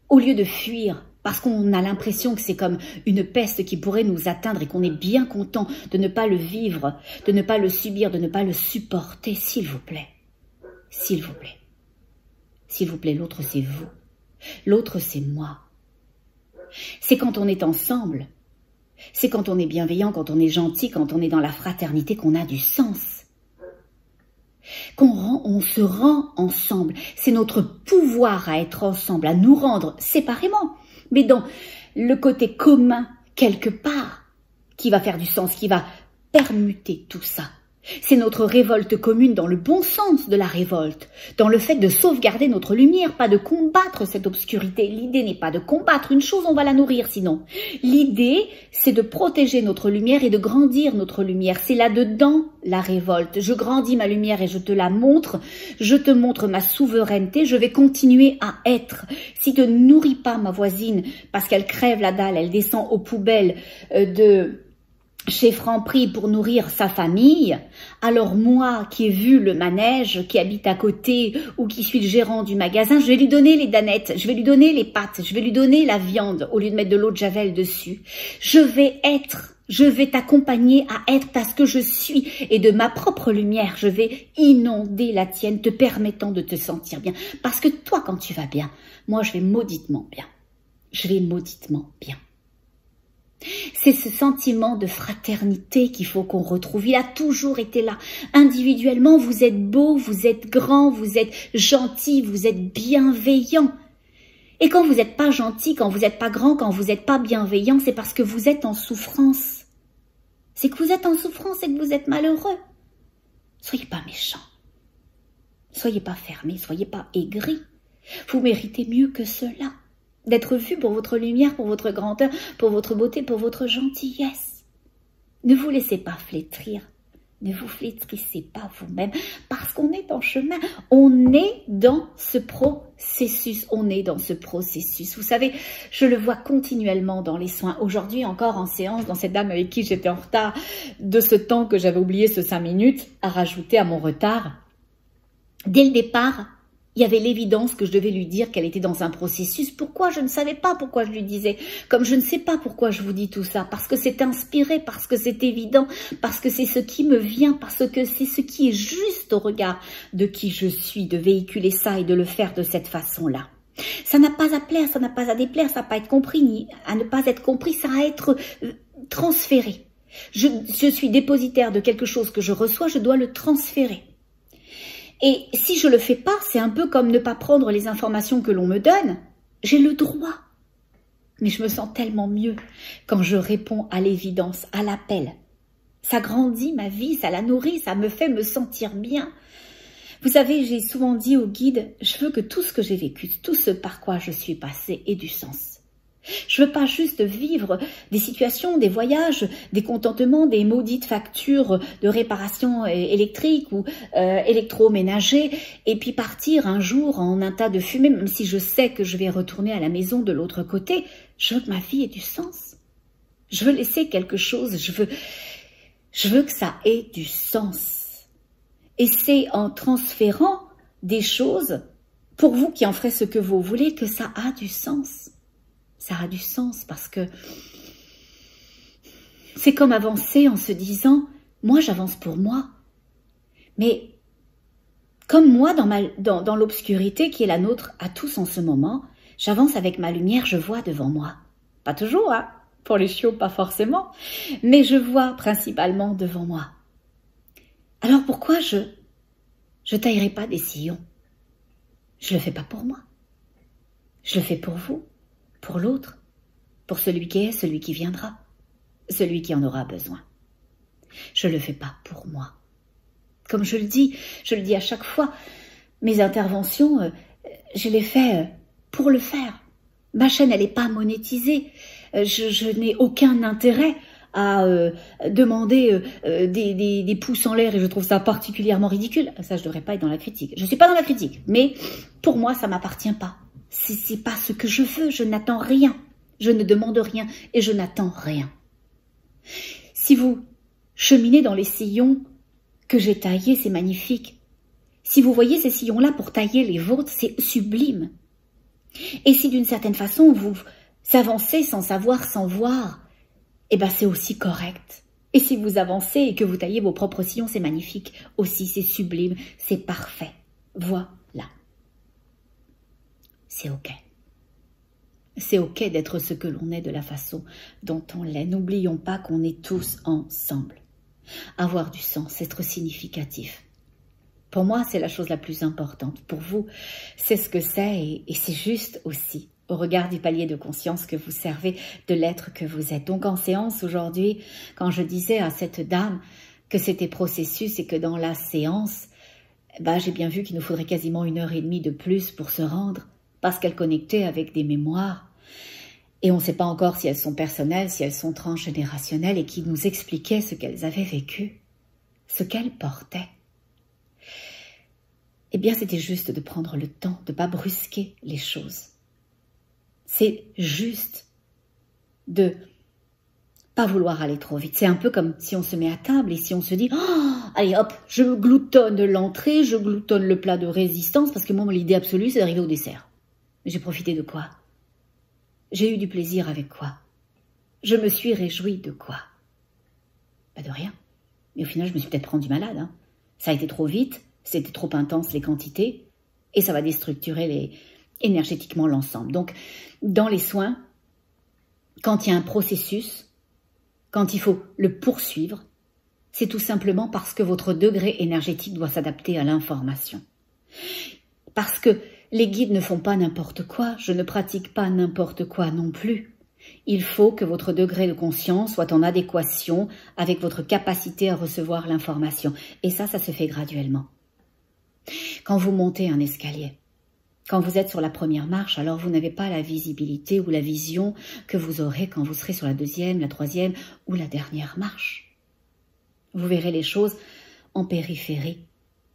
au lieu de fuir, parce qu'on a l'impression que c'est comme une peste qui pourrait nous atteindre et qu'on est bien content de ne pas le vivre, de ne pas le subir, de ne pas le supporter, s'il vous plaît. S'il vous plaît. S'il vous plaît, l'autre c'est vous. L'autre c'est moi. C'est quand on est ensemble. C'est quand on est bienveillant, quand on est gentil, quand on est dans la fraternité qu'on a du sens. On se rend ensemble. C'est notre pouvoir à être ensemble, à nous rendre séparément, mais dans le côté commun, quelque part, qui va faire du sens, qui va permuter tout ça. C'est notre révolte commune dans le bon sens de la révolte, dans le fait de sauvegarder notre lumière, pas de combattre cette obscurité. L'idée n'est pas de combattre une chose, on va la nourrir sinon. L'idée, c'est de protéger notre lumière et de grandir notre lumière. C'est là-dedans la révolte. Je grandis ma lumière et je te la montre. Je te montre ma souveraineté. Je vais continuer à être. Si tu ne nourris pas ma voisine parce qu'elle crève la dalle, elle descend aux poubelles chez Franprix pour nourrir sa famille, alors moi qui ai vu le manège, qui habite à côté ou qui suis le gérant du magasin, je vais lui donner les danettes, je vais lui donner les pâtes, je vais lui donner la viande au lieu de mettre de l'eau de javel dessus. Je vais t'accompagner à être parce que je suis et de ma propre lumière, je vais inonder la tienne te permettant de te sentir bien. Parce que toi quand tu vas bien, moi je vais mauditement bien. Je vais mauditement bien. C'est ce sentiment de fraternité qu'il faut qu'on retrouve. Il a toujours été là. Individuellement, vous êtes beau, vous êtes grand, vous êtes gentil, vous êtes bienveillant. Et quand vous n'êtes pas gentil, quand vous n'êtes pas grand, quand vous n'êtes pas bienveillant, c'est parce que vous êtes en souffrance. C'est que vous êtes en souffrance et que vous êtes malheureux. Soyez pas méchants. Soyez pas fermés, soyez pas aigris. Vous méritez mieux que cela. D'être vu pour votre lumière, pour votre grandeur, pour votre beauté, pour votre gentillesse. Ne vous laissez pas flétrir. Ne vous flétrissez pas vous-même parce qu'on est en chemin. On est dans ce processus. On est dans ce processus. Vous savez, je le vois continuellement dans les soins. Aujourd'hui encore en séance, dans cette dame avec qui j'étais en retard de ce temps que j'avais oublié ce 5 minutes à rajouter à mon retard. Dès le départ, il y avait l'évidence que je devais lui dire qu'elle était dans un processus. Pourquoi? Je ne savais pas pourquoi je lui disais. Comme je ne sais pas pourquoi je vous dis tout ça. Parce que c'est inspiré, parce que c'est évident, parce que c'est ce qui me vient, parce que c'est ce qui est juste au regard de qui je suis, de véhiculer ça et de le faire de cette façon-là. Ça n'a pas à plaire, ça n'a pas à déplaire, ça n'a pas à être compris, ni à ne pas être compris, ça a à être transféré. Je suis dépositaire de quelque chose que je reçois, je dois le transférer. Et si je le fais pas, c'est un peu comme ne pas prendre les informations que l'on me donne. J'ai le droit. Mais je me sens tellement mieux quand je réponds à l'évidence, à l'appel. Ça grandit ma vie, ça la nourrit, ça me fait me sentir bien. Vous savez, j'ai souvent dit au guide, je veux que tout ce que j'ai vécu, tout ce par quoi je suis passée ait du sens. Je veux pas juste vivre des situations, des voyages, des contentements, des maudites factures de réparation électrique ou électroménager et puis partir un jour en un tas de fumée, même si je sais que je vais retourner à la maison de l'autre côté. Je veux que ma vie ait du sens. Je veux laisser quelque chose, je veux que ça ait du sens. Et c'est en transférant des choses, pour vous qui en ferez ce que vous voulez, que ça a du sens. Ça a du sens parce que c'est comme avancer en se disant, moi j'avance pour moi. Mais comme moi, dans l'obscurité qui est la nôtre à tous en ce moment, j'avance avec ma lumière, je vois devant moi. Pas toujours, hein, pour les chiots, pas forcément, mais je vois principalement devant moi. Alors pourquoi je taillerai pas des sillons? Je le fais pas pour moi. Je le fais pour vous, pour l'autre, pour celui qui est, celui qui viendra, celui qui en aura besoin. Je le fais pas pour moi. Comme je le dis à chaque fois, mes interventions, je les fais pour le faire. Ma chaîne, elle n'est pas monétisée. Je n'ai aucun intérêt à demander des pouces en l'air et je trouve ça particulièrement ridicule. Ça, je devrais pas être dans la critique. Je suis pas dans la critique, mais pour moi, ça m'appartient pas. C'est pas ce que je veux. Je n'attends rien. Je ne demande rien et je n'attends rien. Si vous cheminez dans les sillons que j'ai taillés, c'est magnifique. Si vous voyez ces sillons-là pour tailler les vôtres, c'est sublime. Et si d'une certaine façon vous avancez sans savoir, sans voir, eh ben c'est aussi correct. Et si vous avancez et que vous taillez vos propres sillons, c'est magnifique aussi, c'est sublime, c'est parfait. Voilà. C'est ok. C'est ok d'être ce que l'on est de la façon dont on l'est. N'oublions pas qu'on est tous ensemble. Avoir du sens, être significatif. Pour moi, c'est la chose la plus importante. Pour vous, c'est ce que c'est et c'est juste aussi au regard du palier de conscience que vous servez, de l'être que vous êtes. Donc en séance aujourd'hui, quand je disais à cette dame que c'était processus et que dans la séance, j'ai bien vu qu'il nous faudrait quasiment 1h30 de plus pour se rendre parce qu'elle connectait avec des mémoires. Et on ne sait pas encore si elles sont personnelles, si elles sont transgénérationnelles et qui nous expliquaient ce qu'elles avaient vécu, ce qu'elles portaient. Eh bien, c'était juste de prendre le temps, de ne pas brusquer les choses. C'est juste de pas vouloir aller trop vite. C'est un peu comme si on se met à table et si on se dit oh, « Allez hop, je gloutonne l'entrée, je gloutonne le plat de résistance parce que moi, l'idée absolue, c'est d'arriver au dessert. » Mais j'ai profité de quoi? J'ai eu du plaisir avec quoi? Je me suis réjouie de quoi? De rien. Mais au final, je me suis peut-être rendu malade. Hein. Ça a été trop vite, c'était trop intense les quantités, et ça va déstructurer énergétiquement l'ensemble. Donc, dans les soins, quand il y a un processus, quand il faut le poursuivre, c'est tout simplement parce que votre degré énergétique doit s'adapter à l'information. Parce que les guides ne font pas n'importe quoi, je ne pratique pas n'importe quoi non plus. Il faut que votre degré de conscience soit en adéquation avec votre capacité à recevoir l'information. Et ça se fait graduellement. Quand vous montez un escalier, quand vous êtes sur la première marche, alors vous n'avez pas la visibilité ou la vision que vous aurez quand vous serez sur la deuxième, la troisième ou la dernière marche. Vous verrez les choses en périphérie.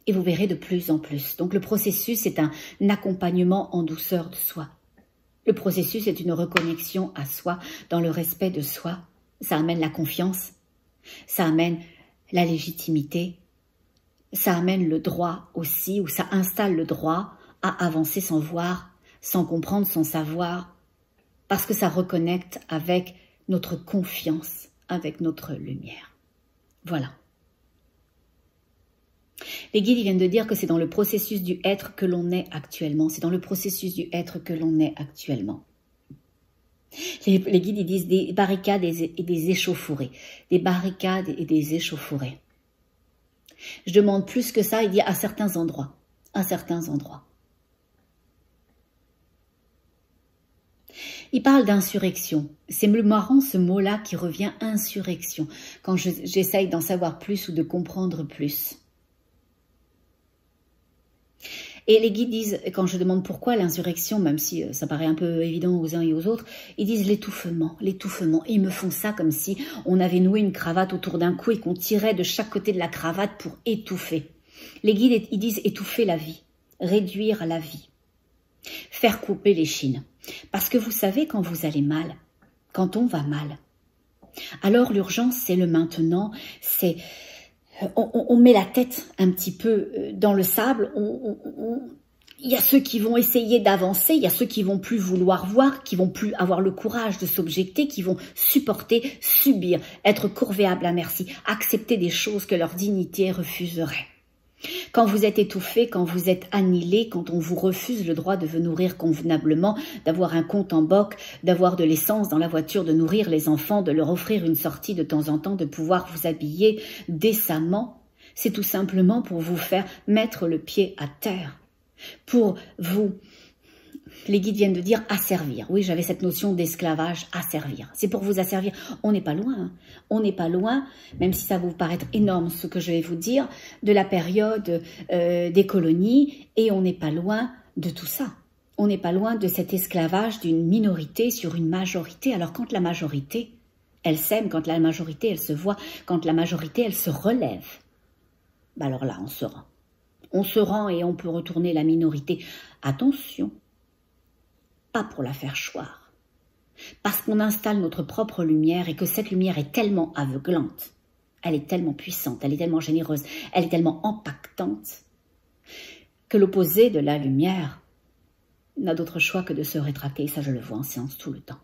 Et vous verrez de plus en plus. Donc le processus est un accompagnement en douceur de soi. Le processus est une reconnexion à soi, dans le respect de soi. Ça amène la confiance, ça amène la légitimité, ça amène le droit aussi, ou ça installe le droit à avancer sans voir, sans comprendre, sans savoir, parce que ça reconnecte avec notre confiance, avec notre lumière. Voilà. Les guides viennent de dire que c'est dans le processus du être que l'on est actuellement. C'est dans le processus du être que l'on est actuellement. Les guides ils disent des barricades et des échauffourées. Des barricades et des échauffourées. Je demande plus que ça, il dit à certains endroits. À certains endroits. Il parle d'insurrection. C'est marrant ce mot-là qui revient, insurrection, quand j'essaye d'en savoir plus ou de comprendre plus. Et les guides disent, quand je demande pourquoi l'insurrection, même si ça paraît un peu évident aux uns et aux autres, ils disent l'étouffement, l'étouffement. Ils me font ça comme si on avait noué une cravate autour d'un cou et qu'on tirait de chaque côté de la cravate pour étouffer. Les guides, ils disent étouffer la vie, réduire la vie, faire couper les chines. Parce que vous savez, quand vous allez mal, quand on va mal, alors l'urgence, c'est le maintenant, c'est on met la tête un petit peu dans le sable, il y a ceux qui vont essayer d'avancer, il y a ceux qui vont plus vouloir voir, qui vont plus avoir le courage de s'objecter, qui vont supporter, subir, être corvéables à merci, accepter des choses que leur dignité refuserait. Quand vous êtes étouffé, quand vous êtes annihilé, quand on vous refuse le droit de vous nourrir convenablement, d'avoir un compte en banque, d'avoir de l'essence dans la voiture, de nourrir les enfants, de leur offrir une sortie de temps en temps, de pouvoir vous habiller décemment, c'est tout simplement pour vous faire mettre le pied à terre. Pour vous, les guides viennent de dire asservir. Oui, j'avais cette notion d'esclavage, asservir. C'est pour vous asservir. On n'est pas loin. Hein. On n'est pas loin, même si ça va vous paraître énorme ce que je vais vous dire, de la période des colonies, et on n'est pas loin de tout ça. On n'est pas loin de cet esclavage d'une minorité sur une majorité. Alors quand la majorité, elle s'aime, quand la majorité, elle se voit, quand la majorité, elle se relève, bah alors là, on se rend. On se rend et on peut retourner la minorité. Attention, pas pour la faire choir. Parce qu'on installe notre propre lumière et que cette lumière est tellement aveuglante, elle est tellement puissante, elle est tellement généreuse, elle est tellement impactante, que l'opposé de la lumière n'a d'autre choix que de se rétracter. Et ça, je le vois en séance tout le temps.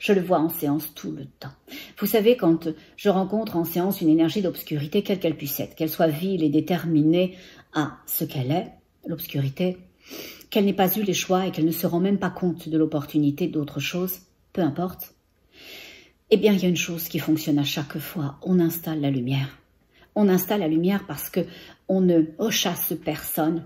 Je le vois en séance tout le temps. Vous savez, quand je rencontre en séance une énergie d'obscurité, quelle qu'elle puisse être, qu'elle soit vile et déterminée à ce qu'elle est, l'obscurité, qu'elle n'ait pas eu les choix et qu'elle ne se rend même pas compte de l'opportunité d'autre chose, peu importe, eh bien, il y a une chose qui fonctionne à chaque fois, on installe la lumière. On installe la lumière parce que on ne chasse personne.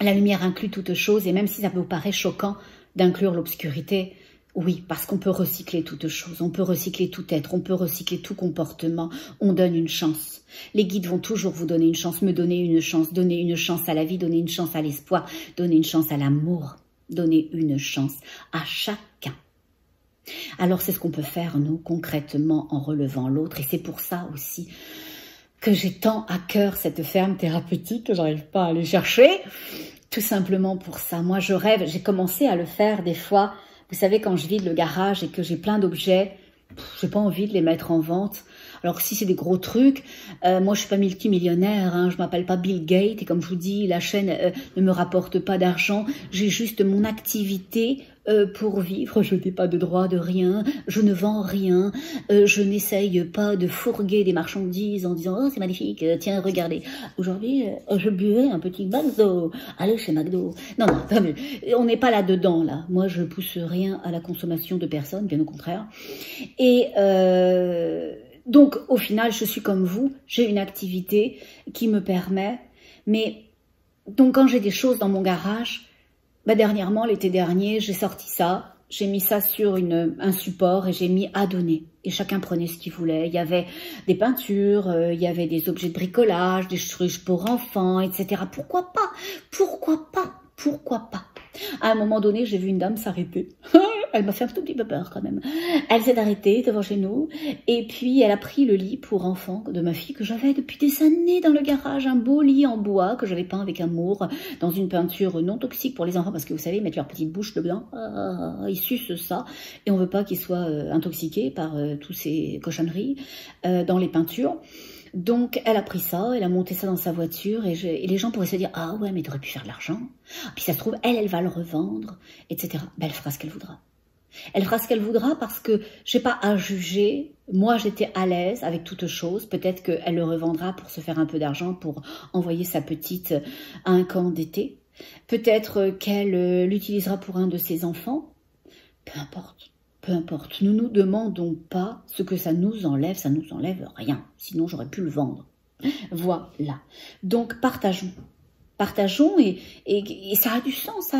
La lumière inclut toute chose, et même si ça vous paraît choquant d'inclure l'obscurité, oui, parce qu'on peut recycler toute chose, on peut recycler tout être, on peut recycler tout comportement, on donne une chance. Les guides vont toujours vous donner une chance, me donner une chance, donner une chance à la vie, donner une chance à l'espoir, donner une chance à l'amour, donner une chance à chacun. Alors c'est ce qu'on peut faire, nous, concrètement, en relevant l'autre, et c'est pour ça aussi que j'ai tant à cœur cette ferme thérapeutique, que j'arrive pas à aller chercher, tout simplement pour ça. Moi, je rêve, j'ai commencé à le faire des fois. Vous savez, quand je vide le garage et que j'ai plein d'objets, j'ai pas envie de les mettre en vente. Alors si c'est des gros trucs, moi je suis pas multimillionnaire, hein, je m'appelle pas Bill Gates, et comme je vous dis, la chaîne ne me rapporte pas d'argent, j'ai juste mon activité pour vivre, je n'ai pas de droit de rien, je ne vends rien, je n'essaye pas de fourguer des marchandises en disant « Oh, c'est magnifique, tiens, regardez, aujourd'hui, je buvais un petit McDo, allez chez McDo. » Non, non, attendez, on n'est pas là-dedans, là. Moi, je pousse rien à la consommation de personnes, bien au contraire. Et donc, au final, je suis comme vous, j'ai une activité qui me permet, mais donc quand j'ai des choses dans mon garage, bah dernièrement, l'été dernier, j'ai sorti ça, j'ai mis ça sur un support et j'ai mis à donner. Et chacun prenait ce qu'il voulait. Il y avait des peintures, il y avait des objets de bricolage, des trucs pour enfants, etc. Pourquoi pas? Pourquoi pas? Pourquoi pas? À un moment donné, j'ai vu une dame s'arrêter. Elle m'a fait un tout petit peu peur quand même. Elle s'est arrêtée devant chez nous et puis elle a pris le lit pour enfant de ma fille que j'avais depuis des années dans le garage, un beau lit en bois que j'avais peint avec amour dans une peinture non toxique pour les enfants parce que vous savez, ils mettent leur petite bouche dedans, ils sucent ça et on veut pas qu'ils soient intoxiqués par tous ces cochonneries dans les peintures. Donc, elle a pris ça, elle a monté ça dans sa voiture et les gens pourraient se dire « Ah ouais, mais t'aurais pu faire de l'argent. » Puis ça se trouve, elle va le revendre, etc. Ben, elle fera ce qu'elle voudra. Elle fera ce qu'elle voudra parce que j'ai pas à juger. Moi, j'étais à l'aise avec toute chose. Peut-être qu'elle le revendra pour se faire un peu d'argent, pour envoyer sa petite à un camp d'été. Peut-être qu'elle l'utilisera pour un de ses enfants. Peu importe. Peu importe, nous nous demandons pas ce que ça nous enlève rien. Sinon, j'aurais pu le vendre. Voilà. Donc, partageons. Partageons et ça a du sens,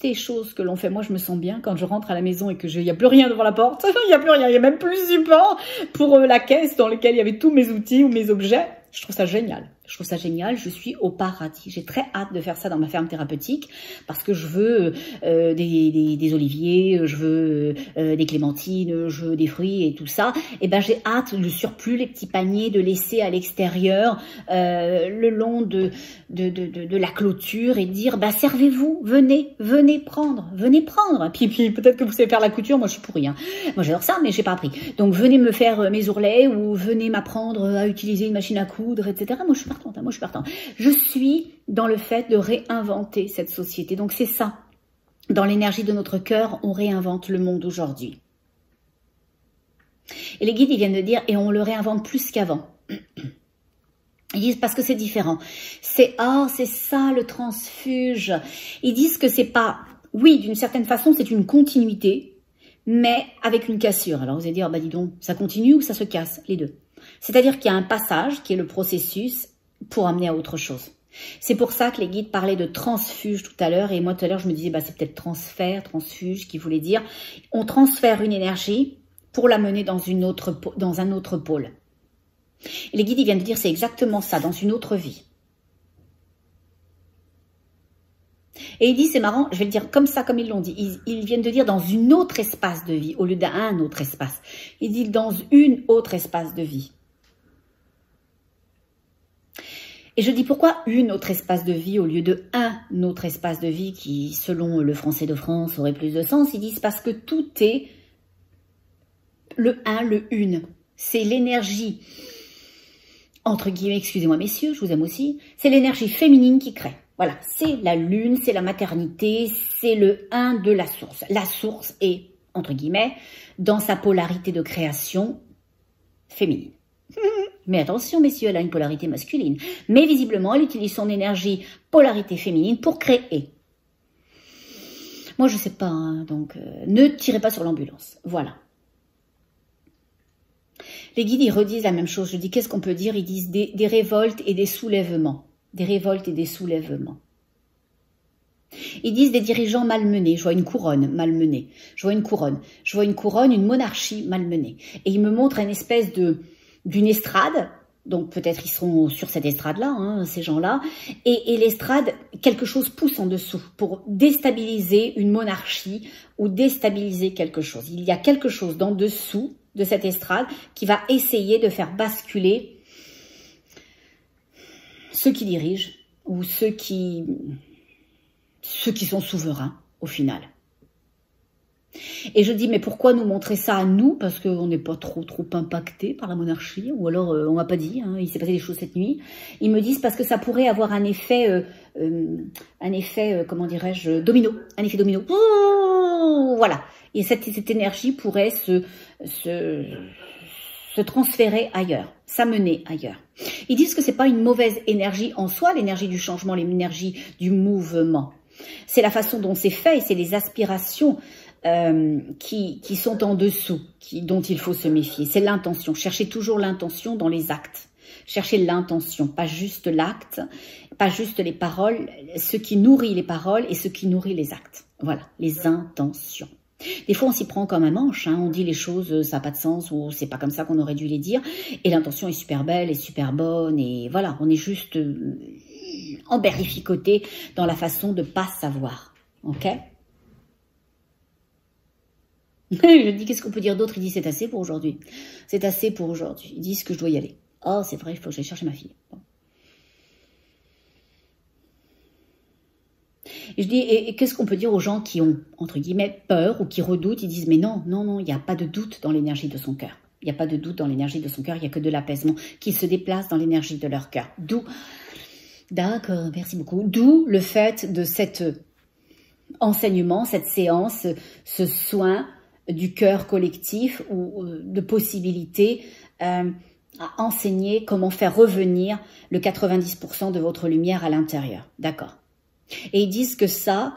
ces choses que l'on fait. Moi, je me sens bien quand je rentre à la maison et que il n'y a plus rien devant la porte. Il n'y a plus rien, il n'y a même plus de support pour la caisse dans laquelle il y avait tous mes outils ou mes objets. Je trouve ça génial. Je trouve ça génial, je suis au paradis. J'ai très hâte de faire ça dans ma ferme thérapeutique parce que je veux des oliviers, je veux des clémentines, je veux des fruits et tout ça. Et ben j'ai hâte, le surplus, les petits paniers, de laisser à l'extérieur le long de la clôture et dire bah servez-vous, venez prendre. Puis peut-être que vous savez faire la couture, moi je suis pourrie. Hein. Moi j'adore ça, mais j'ai pas appris. Donc venez me faire mes ourlets ou venez m'apprendre à utiliser une machine à coudre, etc. Moi je suis partante. Moi, je suis partante. Je suis dans le fait de réinventer cette société. Donc, c'est ça. Dans l'énergie de notre cœur, on réinvente le monde aujourd'hui. Et les guides, ils viennent de dire, et on le réinvente plus qu'avant. Ils disent parce que c'est différent. C'est ça le transfuge. Ils disent que c'est pas, oui, d'une certaine façon, c'est une continuité, mais avec une cassure. Alors, vous allez dire, bah dis donc, ça continue ou ça se casse? Les deux. C'est-à-dire qu'il y a un passage qui est le processus pour amener à autre chose. C'est pour ça que les guides parlaient de transfuge tout à l'heure, et moi tout à l'heure je me disais bah c'est peut-être transfert, transfuge qui voulait dire on transfère une énergie pour l'amener dans un autre pôle. Et les guides ils viennent de dire c'est exactement ça, dans une autre vie. Et ils disent c'est marrant, je vais le dire comme ça, comme ils l'ont dit, ils viennent de dire dans une autre espace de vie au lieu d'un autre espace. Ils disent dans une autre espace de vie. Et je dis pourquoi une autre espace de vie au lieu de un autre espace de vie qui, selon le français de France, aurait plus de sens. Ils disent parce que tout est le un, le une. C'est l'énergie, entre guillemets, excusez-moi messieurs, je vous aime aussi, c'est l'énergie féminine qui crée. Voilà, c'est la lune, c'est la maternité, c'est le un de la source. La source est, entre guillemets, dans sa polarité de création féminine. Mais attention, messieurs, elle a une polarité masculine. Mais visiblement, elle utilise son énergie polarité féminine pour créer. Moi, je sais pas, hein, donc ne tirez pas sur l'ambulance. Voilà. Les guides, ils redisent la même chose. Je dis, qu'est-ce qu'on peut dire? Ils disent des révoltes et des soulèvements. Des révoltes et des soulèvements. Ils disent des dirigeants malmenés. Je vois une couronne malmenée. Je vois une couronne. Je vois une couronne, une monarchie malmenée. Et ils me montrent une espèce d'une estrade, donc peut-être ils seront sur cette estrade-là, hein, ces gens-là, et l'estrade, quelque chose pousse en dessous pour déstabiliser une monarchie ou déstabiliser quelque chose. Il y a quelque chose d'en dessous de cette estrade qui va essayer de faire basculer ceux qui dirigent ou ceux qui sont souverains au final. Et je dis, mais pourquoi nous montrer ça à nous? Parce qu'on n'est pas trop impacté par la monarchie, ou alors on m'a pas dit, hein, il s'est passé des choses cette nuit. Ils me disent parce que ça pourrait avoir un effet comment dirais-je, domino, un effet domino. Ouh, voilà. Et cette énergie pourrait se transférer ailleurs, s'amener ailleurs. Ils disent que c'est pas une mauvaise énergie en soi, l'énergie du changement, l'énergie du mouvement. C'est la façon dont c'est fait et c'est les aspirations qui sont en dessous, dont il faut se méfier. C'est l'intention. Cherchez toujours l'intention dans les actes. Cherchez l'intention, pas juste l'acte, pas juste les paroles, ce qui nourrit les paroles et ce qui nourrit les actes. Voilà, les intentions. Des fois, on s'y prend comme un manche, hein, on dit les choses, ça n'a pas de sens, ou c'est pas comme ça qu'on aurait dû les dire, et l'intention est super belle, est super bonne, et voilà, on est juste emberlificoté dans la façon de pas savoir, ok? Je dis, qu'est-ce qu'on peut dire d'autre? Il dit, c'est assez pour aujourd'hui. C'est assez pour aujourd'hui. Ils disent que je dois y aller. Oh, c'est vrai, il faut que j'aille chercher ma fille. Bon. Et je dis, et qu'est-ce qu'on peut dire aux gens qui ont, entre guillemets, peur ou qui redoutent? Ils disent, mais non, non, non, il n'y a pas de doute dans l'énergie de son cœur. Il n'y a pas de doute dans l'énergie de son cœur, il n'y a que de l'apaisement qui se déplace dans l'énergie de leur cœur. D'où, d'accord, merci beaucoup, d'où le fait de cet enseignement, cette séance, ce soin du cœur collectif ou de possibilités à enseigner comment faire revenir le 90% de votre lumière à l'intérieur. D'accord. Et ils disent que ça,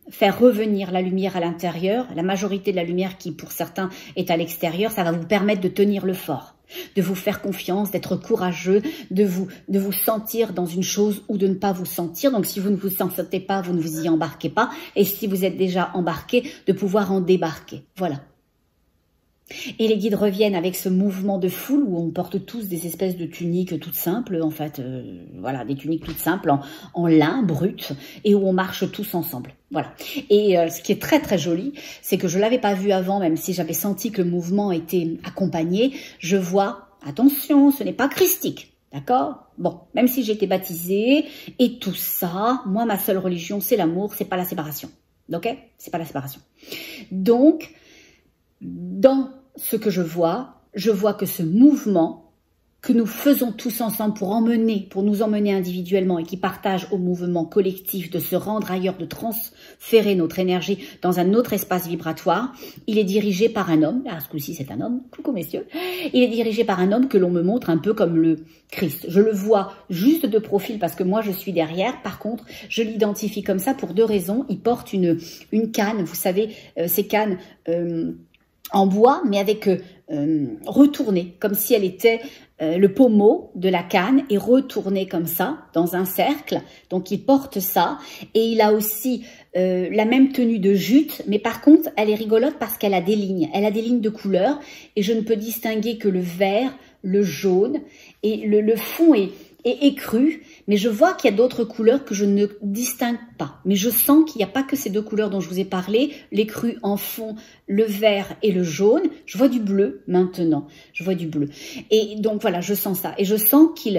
faire revenir la lumière à l'intérieur, la majorité de la lumière qui pour certains est à l'extérieur, ça va vous permettre de tenir le fort, de vous faire confiance, d'être courageux, de vous sentir dans une chose ou de ne pas vous sentir. Donc si vous ne vous sentez pas, vous ne vous y embarquez pas. Et si vous êtes déjà embarqué, de pouvoir en débarquer. Voilà. Et les guides reviennent avec ce mouvement de foule où on porte tous des espèces de tuniques toutes simples, en fait, voilà, des tuniques toutes simples en lin brut et où on marche tous ensemble. Voilà. Et ce qui est très très joli, c'est que je l'avais pas vu avant, même si j'avais senti que le mouvement était accompagné, je vois, attention, ce n'est pas christique. D'accord? Bon, même si j'ai été baptisée et tout ça, moi, ma seule religion, c'est l'amour, c'est pas la séparation. Ok? C'est pas la séparation. Donc, dans ce que je vois que ce mouvement que nous faisons tous ensemble pour nous emmener individuellement et qui partage au mouvement collectif de se rendre ailleurs, de transférer notre énergie dans un autre espace vibratoire, il est dirigé par un homme, ce coup-ci c'est un homme, coucou messieurs, il est dirigé par un homme que l'on me montre un peu comme le Christ. Je le vois juste de profil parce que moi je suis derrière, par contre je l'identifie comme ça pour deux raisons, il porte une canne, vous savez, ces cannes en bois, mais avec retournée, comme si elle était le pommeau de la canne est retourné comme ça, dans un cercle. Donc il porte ça, et il a aussi la même tenue de jute, mais par contre, elle est rigolote parce qu'elle a des lignes. Elle a des lignes de couleur, et je ne peux distinguer que le vert, le jaune, et le fond est écru, mais je vois qu'il y a d'autres couleurs que je ne distingue pas. Mais je sens qu'il n'y a pas que ces deux couleurs dont je vous ai parlé, l'écru en fond, le vert et le jaune. Je vois du bleu maintenant, je vois du bleu. Et donc voilà, je sens ça. Et je sens qu'il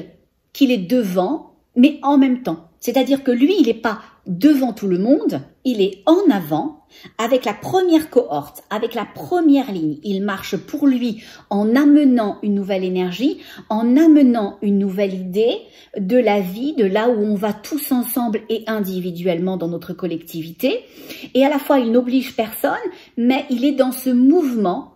est devant, mais en même temps. C'est-à-dire que lui, il n'est pas devant tout le monde, il est en avant, avec la première cohorte, avec la première ligne. Il marche pour lui en amenant une nouvelle énergie, en amenant une nouvelle idée de la vie, de là où on va tous ensemble et individuellement dans notre collectivité. Et à la fois, il n'oblige personne, mais il est dans ce mouvement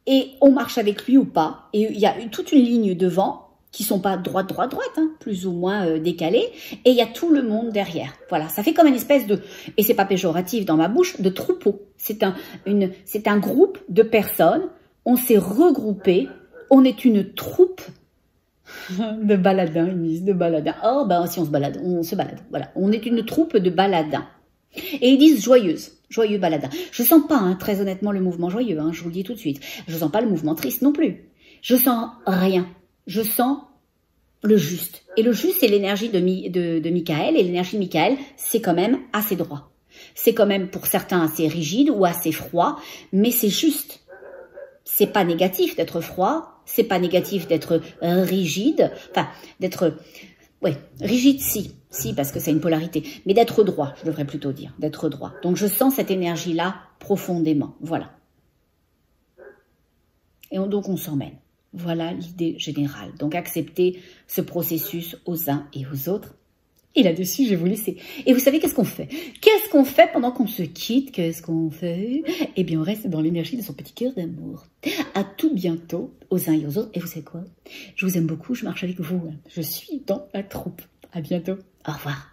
et on marche avec lui ou pas. Et il y a toute une ligne devant qui sont pas droite, hein, plus ou moins décalées, et il y a tout le monde derrière. Voilà, ça fait comme une espèce de, et c'est pas péjoratif dans ma bouche, de troupeau. C'est un groupe de personnes, on s'est regroupés, on est une troupe de baladins, ils disent, de baladins. Oh, ben si on se balade, voilà. On est une troupe de baladins. Et ils disent joyeux baladins. Je sens pas, hein, très honnêtement, le mouvement joyeux, hein, je vous le dis tout de suite. Je sens pas le mouvement triste non plus. Je sens rien. Je sens le juste. Et le juste, c'est l'énergie de Michael. Et l'énergie de Michael, c'est quand même assez droit. C'est quand même pour certains assez rigide ou assez froid, mais c'est juste. C'est pas négatif d'être froid, c'est pas négatif d'être rigide, enfin, d'être, ouais, rigide si, parce que c'est une polarité, mais d'être droit, je devrais plutôt dire, d'être droit. Donc je sens cette énergie-là profondément, voilà. Et donc on s'emmène. Voilà l'idée générale. Donc, accepter ce processus aux uns et aux autres. Et là-dessus, je vais vous laisser. Et vous savez, qu'est-ce qu'on fait? Qu'est-ce qu'on fait pendant qu'on se quitte? Qu'est-ce qu'on fait? Eh bien, on reste dans l'énergie de son petit cœur d'amour. À tout bientôt, aux uns et aux autres. Et vous savez quoi? Je vous aime beaucoup, je marche avec vous. Je suis dans la troupe. À bientôt. Au revoir.